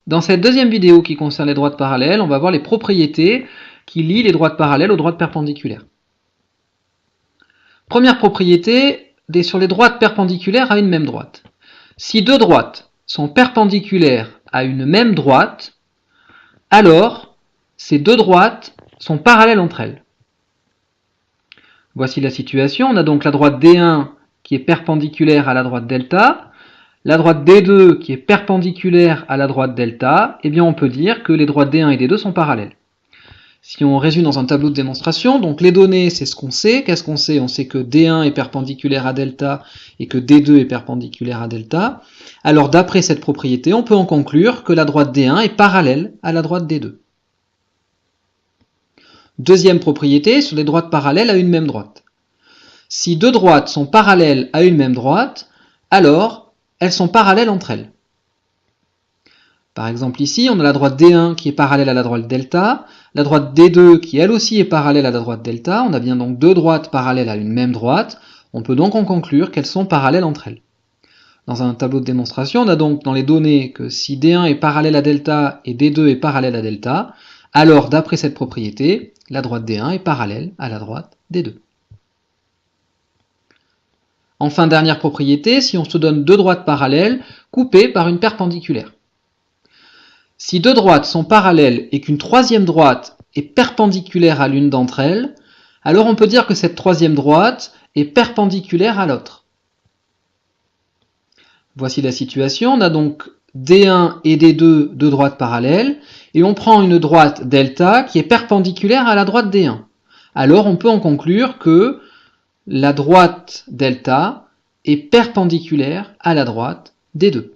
Dans cette deuxième vidéo qui concerne les droites parallèles, on va voir les propriétés qui lient les droites parallèles aux droites perpendiculaires. Première propriété, sur les droites perpendiculaires à une même droite. Si deux droites sont perpendiculaires à une même droite, alors ces deux droites sont parallèles entre elles. Voici la situation. On a donc la droite D1 qui est perpendiculaire à la droite delta, la droite D2 qui est perpendiculaire à la droite delta, eh bien on peut dire que les droites D1 et D2 sont parallèles. Si on résume dans un tableau de démonstration, donc les données, c'est ce qu'on sait. Qu'est-ce qu'on sait? On sait que D1 est perpendiculaire à delta et que D2 est perpendiculaire à delta. Alors d'après cette propriété, on peut en conclure que la droite D1 est parallèle à la droite D2. Deuxième propriété, sur les droites parallèles à une même droite. Si deux droites sont parallèles à une même droite, alors elles sont parallèles entre elles. Par exemple ici, on a la droite D1 qui est parallèle à la droite delta, la droite D2 qui elle aussi est parallèle à la droite delta. On a bien donc deux droites parallèles à une même droite. On peut donc en conclure qu'elles sont parallèles entre elles. Dans un tableau de démonstration, on a donc dans les données que si D1 est parallèle à delta et D2 est parallèle à delta, alors d'après cette propriété, la droite D1 est parallèle à la droite D2. Enfin, dernière propriété, si on se donne deux droites parallèles coupées par une perpendiculaire. Si deux droites sont parallèles et qu'une troisième droite est perpendiculaire à l'une d'entre elles, alors on peut dire que cette troisième droite est perpendiculaire à l'autre. Voici la situation, on a donc D1 et D2, deux droites parallèles, et on prend une droite delta qui est perpendiculaire à la droite D1. Alors on peut en conclure que la droite delta est perpendiculaire à la droite D2.